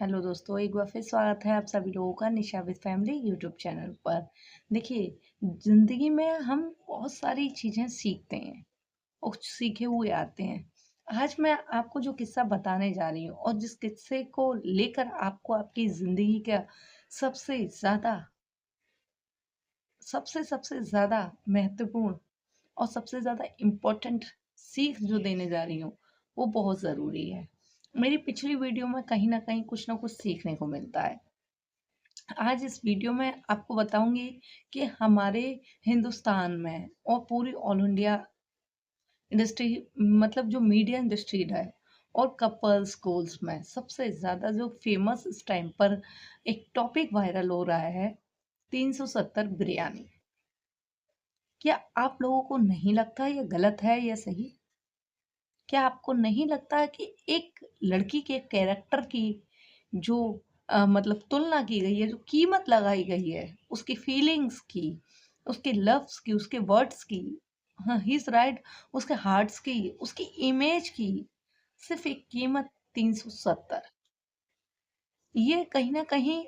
Hello दोस्तों, एक बार फिर स्वागत है आप सभी लोगों का निशा विद फैमिली यूट्यूब चैनल पर। देखिए, ज़िंदगी में हम बहुत सारी चीज़ें सीखते हैं और सीखे हुए आते हैं। आज मैं आपको जो किस्सा बताने जा रही हूँ और जिस किस्से को लेकर आपको आपकी ज़िंदगी का सबसे ज़्यादा सबसे ज़्यादा महत्वपूर्ण और सबसे ज़्यादा इम्पोर्टेंट सीख जो देने जा रही हूँ, वो बहुत ज़रूरी है। मेरी पिछली वीडियो में कहीं न कहीं कुछ न कुछ सीखने को मिलता है। आज इस वीडियो में आपको बताऊंगी कि हमारे हिंदुस्तान में और पूरी ऑल इंडिया इंडस्ट्री मतलब जो मीडिया इंडस्ट्री है और कपल्स गोल्स में सबसे ज़्यादा जो फेमस इस टाइम पर एक टॉपिक वायरल हो रहा है 370 बिरयानी। क्या आप लोगों को नहीं लगता ये गलत है या सही? क्या आपको नहीं लगता कि एक लड़की के कैरेक्टर की जो मतलब तुलना की गई है, जो कीमत लगाई गई है, उसकी फीलिंग्स की, उसके लव्स की, उसके वर्ड्स की, हाँ ही इज राइट, उसके हार्ट्स की, उसकी इमेज की सिर्फ एक कीमत 370। ये कहीं ना कहीं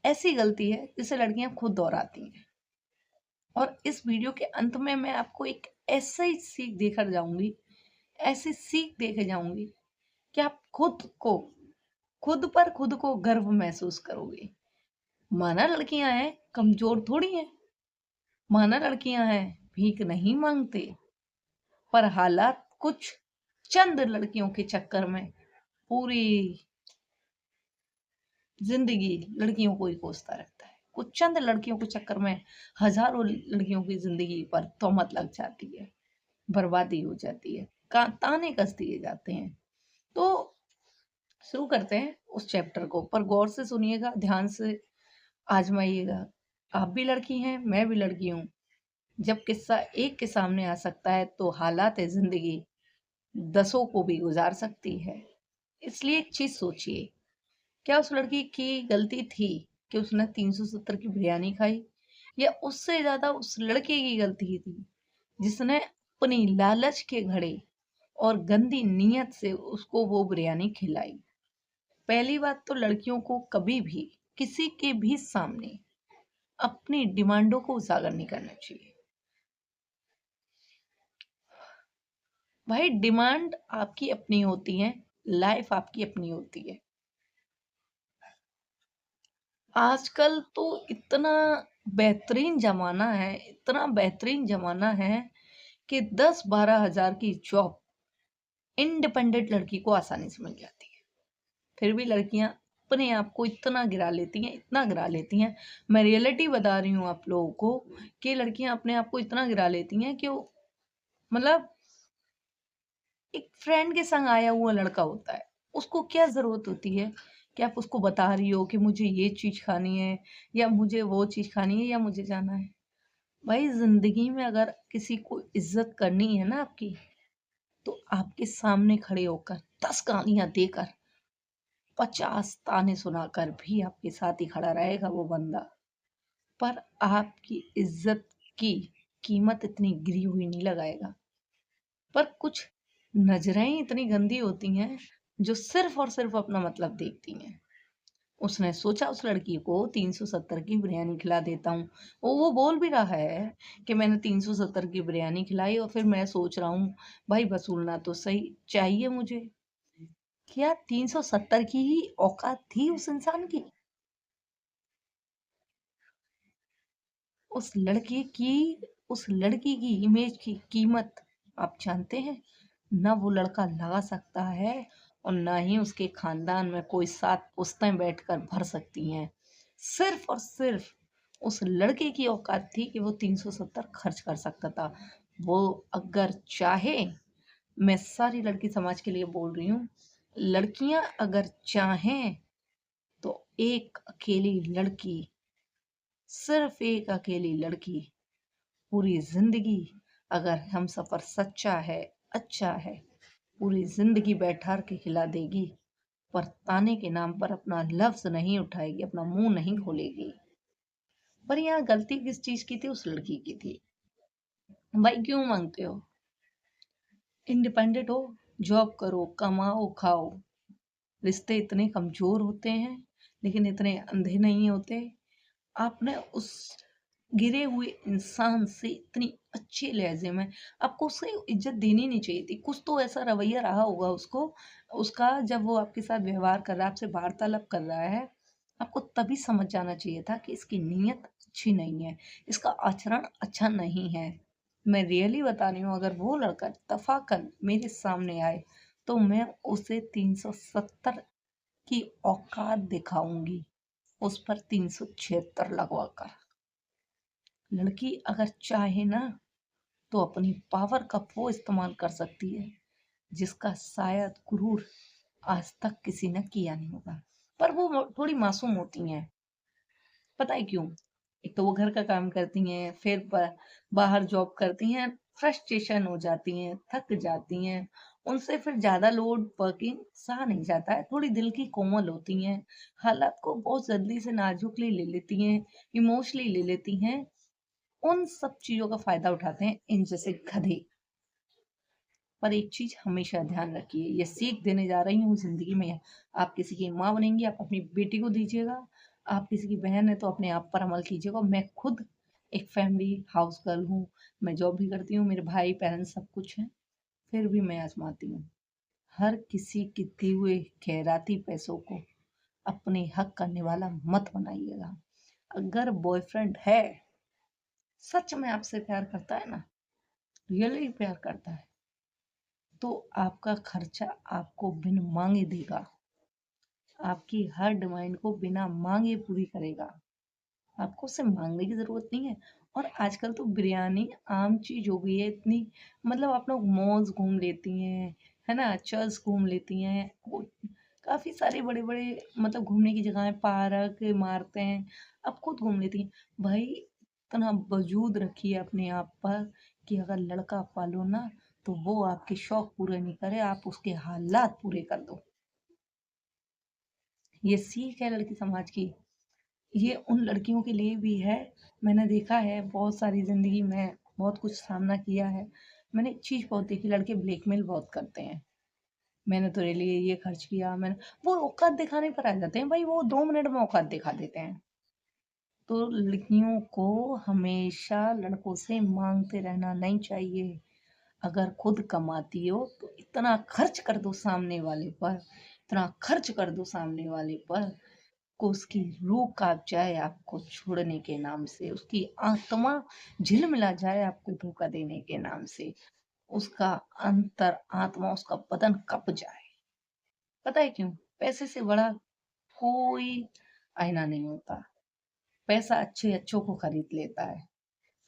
ऐसी गलती है जिसे लड़कियां खुद दोहराती हैं। और इस वीडियो के अंत में मैं आपको एक ऐसा ही सीख देकर जाऊंगी, ऐसी सीख देके जाऊंगी कि आप खुद को गर्व महसूस करोगे। माना लड़कियां हैं, कमजोर थोड़ी हैं। माना लड़कियां हैं, भीख नहीं मांगते। पर हालात कुछ चंद लड़कियों के चक्कर में पूरी जिंदगी लड़कियों को ही कोसता रहता है। कुछ चंद लड़कियों के चक्कर में हजारों लड़कियों की जिंदगी पर तोहमत लग जाती है, बर्बादी हो जाती है, ताने कस दिए जाते हैं। तो शुरू करते हैं उस चैप्टर को, पर गौर से सुनिएगा, ध्यान से आजमाइएगा। आप भी लड़की हैं, मैं भी लड़की हूँ। जब किस्सा एक के सामने आ सकता है तो हालात है जिंदगी दसों को भी गुजार सकती है। इसलिए एक चीज सोचिए, क्या उस लड़की की गलती थी कि उसने 370 की बिरयानी खाई, या उससे ज्यादा उस लड़के की गलती थी जिसने अपनी लालच के घड़े और गंदी नीयत से उसको वो बिरयानी खिलाई। पहली बात तो लड़कियों को कभी भी किसी के भी सामने अपनी डिमांडों को उजागर नहीं करना चाहिए। भाई, डिमांड आपकी अपनी होती है, लाइफ आपकी अपनी होती है। आजकल तो इतना बेहतरीन जमाना है, इतना बेहतरीन जमाना है कि 10-12 हजार की जॉब इंडिपेंडेंट लड़की को आसानी से मिल जाती है। फिर भी लड़कियां अपने आप को इतना गिरा लेती हैं, इतना गिरा लेती हैं। मैं रियलिटी बता रही हूँ आप लोगों को कि लड़कियां अपने आप को इतना गिरा लेती हैं कि वो मतलब एक फ्रेंड के संग आया हुआ लड़का होता है, उसको क्या जरूरत होती है कि आप उसको बता रही हो कि मुझे ये चीज खानी है या मुझे वो चीज खानी है या मुझे जाना है। भाई, जिंदगी में अगर किसी को इज्जत करनी है ना आपकी, तो आपके सामने खड़े होकर 10 गालियां देकर 50 ताने सुनाकर भी आपके साथ ही खड़ा रहेगा वो बंदा। पर आपकी इज्जत की कीमत इतनी गिरी हुई नहीं लगाएगा। पर कुछ नजरें इतनी गंदी होती हैं जो सिर्फ और सिर्फ अपना मतलब देखती हैं। उसने सोचा उस लड़की को 370 की बिरयानी खिला देता हूँ। वो बोल भी रहा है कि मैंने 370 की बिरयानी खिलाई और फिर मैं सोच रहा हूँ भाई वसूलना तो सही चाहिए मुझे। क्या 370 की ही औकात थी उस इंसान की? उस लड़के की उस लड़की की इमेज की कीमत आप जानते हैं? ना वो लड़का लगा सकता है और ना ही उसके खानदान में कोई 7 पुश्तें बैठकर भर सकती हैं। सिर्फ और सिर्फ उस लड़के की औकात थी कि वो 370 खर्च कर सकता था। वो अगर चाहे, मैं सारी लड़की समाज के लिए बोल रही हूँ, लड़कियां अगर चाहें तो एक अकेली लड़की, सिर्फ एक अकेली लड़की पूरी जिंदगी, अगर हम सफर सच्चा है, अच्छा है, पूरी जिंदगी बैठा के खिला देगी। पर ताने के नाम पर अपना लफ्ज नहीं उठाएगी, अपना मुंह नहीं खोलेगी। पर यहाँ गलती किस चीज की थी? उस लड़की की थी। भाई, क्यों मांगते हो? इंडिपेंडेंट हो, जॉब करो, कमाओ, खाओ। रिश्ते इतने कमज़ोर होते हैं, लेकिन इतने अंधे नहीं होते। आपने उस गिरे हुए इंसान से इतनी अच्छे लहज़े में आपको उसे इज़्ज़त देनी नहीं चाहिए थी। कुछ तो ऐसा रवैया रहा होगा उसका जब वो आपके साथ व्यवहार कर रहा है, आपसे वार्तालाप कर रहा है, आपको तभी समझ जाना चाहिए था कि इसकी नीयत अच्छी नहीं है, इसका आचरण अच्छा नहीं है। मैं रियली बता रही हूँ, अगर वो लड़का इत्तफ़ाक़न मेरे सामने आए, तो मैं उसे 370 की औकात दिखाऊँगी, उस पर 376 लगवा कर। लड़की अगर चाहे ना तो अपनी पावर का वो इस्तेमाल कर सकती है जिसका शायद गुरूर आज तक किसी ने किया नहीं होगा। पर वो थोड़ी मासूम होती हैं। पता है क्यों? एक तो वो घर का काम करती हैं, फिर बाहर जॉब करती हैं, फ्रस्ट्रेशन हो जाती हैं, थक जाती हैं। उनसे फिर ज़्यादा लोड वर्किंग सहा नहीं जाता है। थोड़ी दिल की कोमल होती हैं, हालात को बहुत जल्दी से नाजुकली ले लेती हैं, इमोशनली ले लेती हैं। उन सब चीज़ों का फ़ायदा उठाते हैं इन जैसे गधे। पर एक चीज़ हमेशा ध्यान रखिए, ये सीख देने जा रही हूँ ज़िंदगी में, आप किसी की माँ बनेंगी, आप अपनी बेटी को दीजिएगा, आप किसी की बहन है तो अपने आप पर अमल कीजिएगा। मैं खुद एक फैमिली हाउस गर्ल हूँ, मैं जॉब भी करती हूँ, मेरे भाई, पेरेंट्स सब कुछ हैं, फिर भी मैं आज़माती हूँ। हर किसी के दिए हुए खैराती पैसों को अपने हक करने वाला मत बनाइएगा। अगर बॉयफ्रेंड है, सच में आपसे प्यार करता है ना, रियली प्यार करता है, तो आपका खर्चा आपको बिन मांगे देगा, आपकी हर डिमांड को बिना मांगे पूरी करेगा। आपको उससे मांगने की जरूरत नहीं है। और आजकल तो बिरयानी आम चीज हो गई है इतनी, मतलब आप लोग मॉल्स घूम लेती हैं, है ना, चर्च घूम लेती हैं, काफी सारे बड़े बड़े मतलब घूमने की जगह है, पार्क इमारतें हैं, आप खुद घूम लेती हैं। भाई इतना वजूद रखिए अपने आप पर कि अगर लड़का पालो ना तो वो आपके शौक पूरे नहीं करे, आप उसके हालात पूरे कर दो। ये सीख है लड़की समाज की। ये उन लड़कियों के लिए भी है। मैंने देखा है बहुत सारी जिंदगी में, बहुत कुछ सामना किया है। मैंने एक चीज बहुत देखी, लड़के ब्लैकमेल बहुत करते हैं। मैंने तेरे लिए ये खर्च किया, मैंने, वो औकात दिखाने पर आ जाते हैं भाई, वो 2 मिनट में औकात दिखा देते हैं। तो लड़कियों को हमेशा लड़कों से मांगते रहना नहीं चाहिए। अगर खुद कमाती हो तो इतना खर्च कर दो सामने वाले पर, इतना खर्च कर दो सामने वाले पर को उसकी रूह कांप जाए आपको छोड़ने के नाम से, उसकी आत्मा झिलमिला जाए आपको धोखा देने के नाम से, उसका अंतर आत्मा, उसका बदन कप जाए। पता है क्यों? पैसे से बड़ा कोई आईना नहीं होता। पैसा अच्छे अच्छों को खरीद लेता है।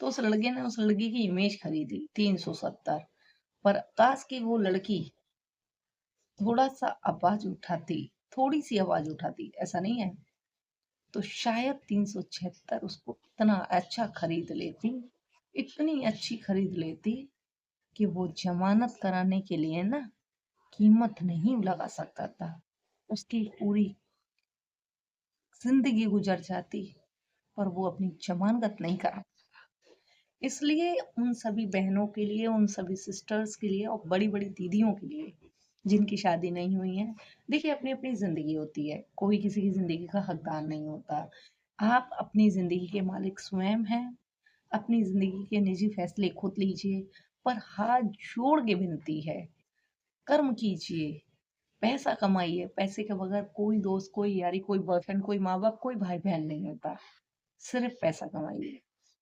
तो उस लड़के ने उस लड़की की इमेज खरीदी 370, पर काश की वो लड़की थोड़ा सा आवाज उठाती, थोड़ी सी आवाज उठाती, ऐसा नहीं है, तो शायद 376 उसको इतना अच्छा खरीद लेती, इतनी अच्छी खरीद लेती कि वो जमानत कराने के लिए ना कीमत नहीं लगा सकता था। उसकी पूरी जिंदगी गुजर जाती, पर वो अपनी जमानत नहीं करा। इसलिए उन सभी बहनों के लिए, उन सभी सिस्टर्स के लिए और बड़ी बड़ी दीदियों के लिए जिनकी शादी नहीं हुई है, देखिए अपनी अपनी जिंदगी होती है, कोई किसी की जिंदगी का हकदार नहीं होता। आप अपनी जिंदगी के मालिक स्वयं हैं, अपनी जिंदगी के निजी फैसले खुद लीजिए। पर हाथ जोड़ के विनती है, कर्म कीजिए, पैसा कमाइए। पैसे के बगैर कोई दोस्त, कोई यारी, कोई बॉयफ्रेंड, कोई माँ बाप, कोई भाई बहन नहीं होता। सिर्फ पैसा कमाइए।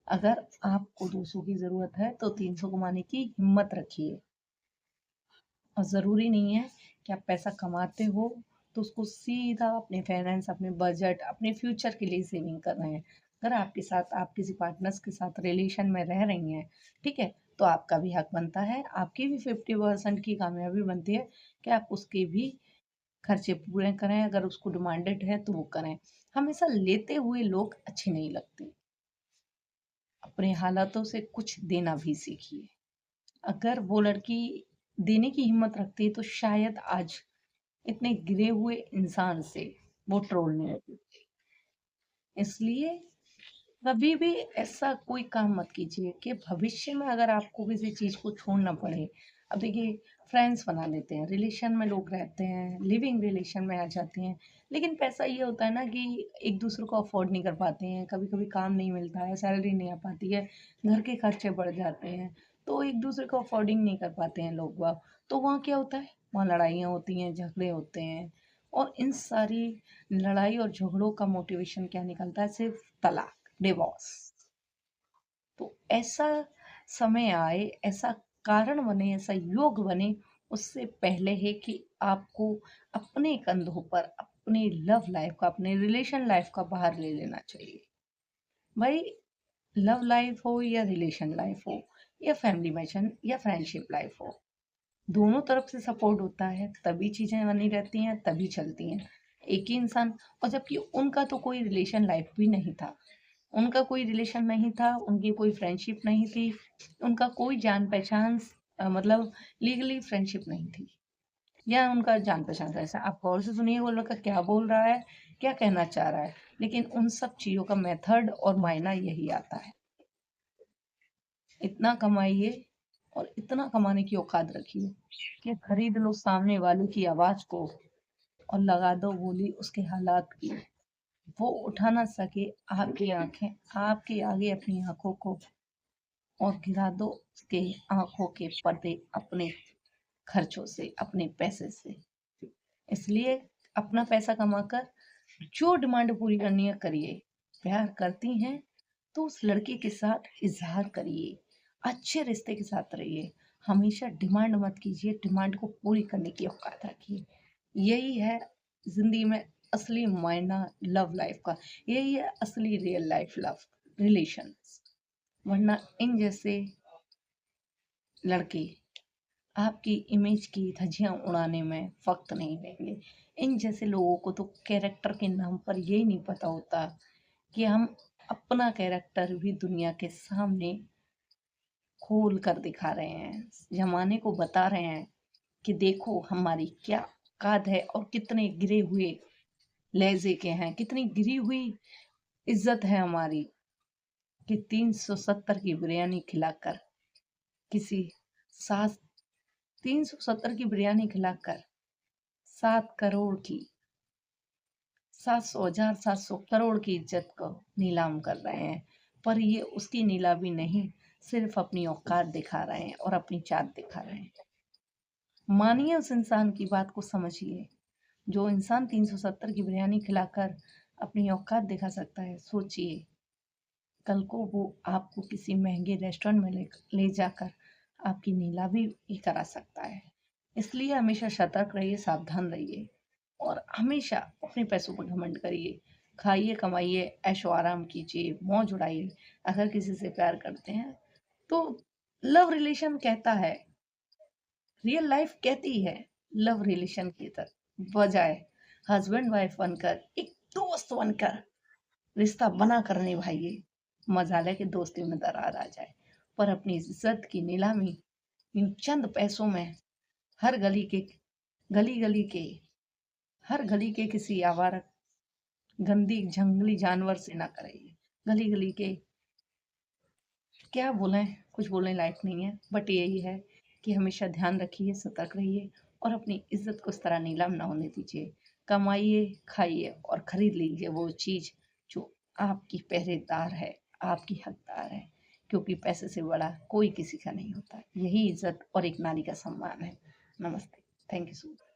अगर आपको 200 की जरूरत है तो 300 कमाने की हिम्मत रखिए। और ज़रूरी नहीं है कि आप पैसा कमाते हो तो उसको सीधा अपने फाइनेंस, अपने बजट, अपने फ्यूचर के लिए सेविंग कर रहे हैं। अगर आपके साथ, आप किसी पार्टनर्स के साथ रिलेशन में रह रही हैं, ठीक है, तो आपका भी हक बनता है, आपकी भी 50% की कामयाबी बनती है कि आप उसके भी खर्चे पूरे करें। अगर उसको डिमांडेड है तो वो करें। हमेशा लेते हुए लोग अच्छे नहीं लगते। अपने हालातों से कुछ देना भी सीखिए। अगर वो लड़की देने की हिम्मत रखती है तो शायद आज इतने गिरे हुए इंसान से वो ट्रोलने लगी। इसलिए कभी भी ऐसा कोई काम मत कीजिए कि भविष्य में अगर आपको किसी चीज को छोड़ना पड़े। अब देखिए, फ्रेंड्स बना लेते हैं, रिलेशन में लोग रहते हैं, लिविंग रिलेशन में आ जाते हैं। लेकिन पैसा ये होता है ना कि एक दूसरे को अफोर्ड नहीं कर पाते हैं, कभी-कभी काम नहीं मिलता है, सैलरी नहीं आ पाती है, घर के खर्चे बढ़ जाते हैं, तो एक दूसरे को अफोर्डिंग नहीं कर पाते हैं लोग बाग। तो वहाँ क्या होता है? वहाँ लड़ाइयाँ होती हैं, झगड़े होते हैं और इन सारी लड़ाई और झगड़ों का मोटिवेशन क्या निकलता है? सिर्फ तलाक, डिवोर्स। तो ऐसा समय आए, ऐसा कारण बने, ऐसा योग बने, उससे पहले है कि आपको अपने कंधों पर अपने लव लाइफ का, अपने रिलेशन लाइफ का भार ले लेना चाहिए। भाई, लव लाइफ हो या रिलेशन लाइफ हो या फैमिली मैचन या फ्रेंडशिप लाइफ हो, दोनों तरफ से सपोर्ट होता है, तभी चीजें बनी रहती हैं, तभी चलती हैं। एक ही इंसान, और जबकि उनका तो कोई रिलेशन लाइफ भी नहीं था, उनका कोई रिलेशन नहीं था, उनकी कोई फ्रेंडशिप नहीं थी, उनका कोई जान पहचान मतलब लीगली फ्रेंडशिप नहीं थी, या उनका जान पहचान था। ऐसा आप गौर से सुनिए वो लड़का क्या बोल रहा है, क्या कहना चाह रहा है, लेकिन उन सब चीजों का मेथड और मायना यही आता है। इतना कमाइए और इतना कमाने की औकात रखिए कि खरीद लो सामने वाले की आवाज को और लगा दो बोली उसके हालात की। वो उठा ना सके आपकी आंखें, आपके आगे अपनी आंखों को, और गिरा दो उसके आंखों के पर्दे अपने खर्चों से, अपने पैसे से। इसलिए अपना पैसा कमाकर जो डिमांड पूरी करनी है करिए। प्यार करती हैं तो उस लड़के के साथ इजहार करिए, अच्छे रिश्ते के साथ रहिए। हमेशा डिमांड मत कीजिए, डिमांड को पूरी करने की औकात रखिए। यही है जिंदगी में असली मायना लव लाइफ का, यही है असली रियल लाइफ लव रिलेशन। वरना इन जैसे लड़के आपकी इमेज की धज्जियां उड़ाने में वक्त नहीं लेंगे। इन जैसे लोगों को तो कैरेक्टर के नाम पर यही नहीं पता होता कि हम अपना कैरेक्टर भी दुनिया के सामने खोल कर दिखा रहे हैं, जमाने को बता रहे हैं कि देखो हमारी क्या औकात है और कितने गिरे हुए लहजे के हैं, कितनी गिरी हुई इज्जत है हमारी, कि 370 की बिरयानी खिलाकर किसी सात 370 की बिरयानी खिलाकर 7 करोड़ की, 700 की इज्जत को नीलाम कर रहे हैं। पर ये उसकी नीलामी नहीं, सिर्फ अपनी औकात दिखा रहे हैं और अपनी चाट दिखा रहे हैं। मानिए उस इंसान की बात को, समझिए। जो इंसान 370 की बिरयानी खिलाकर अपनी औकात दिखा सकता है, सोचिए कल को वो आपको किसी महंगे रेस्टोरेंट में ले जाकर आपकी नीलामी भी करा सकता है। इसलिए हमेशा सतर्क रहिए, सावधान रहिए और हमेशा अपने पैसों पर घमंड करिए। खाइए, कमाइए, ऐशो आराम कीजिए, मौज उड़ाइए। अगर किसी से प्यार करते हैं तो लव रिलेशन कहता है, रियल लाइफ कहती है लव रिलेशन की तरह, बजाय हस्बैंड वाइफ बनकर, एक दोस्त बनकर रिश्ता बना कर निभाइए। मजाले की दोस्ती में दरार आ जाए, पर अपनी इज्जत की नीलामी इन चंद पैसों में हर गली गली के हर गली के किसी आवारा गंदी जंगली जानवर से ना करिए। गली गली के क्या बोलें, कुछ बोलने लायक नहीं है, बट यही है कि हमेशा ध्यान रखिए, सतर्क रहिए और अपनी इज्जत को उस तरह नीलाम ना होने दीजिए। कमाइए, खाइए और खरीद लीजिए वो चीज जो आपकी पहरेदार है, आपकी हकदार है, क्योंकि पैसे से बड़ा कोई किसी का नहीं होता। यही इज्जत और एक नारी का सम्मान है। नमस्ते। Thank you so much.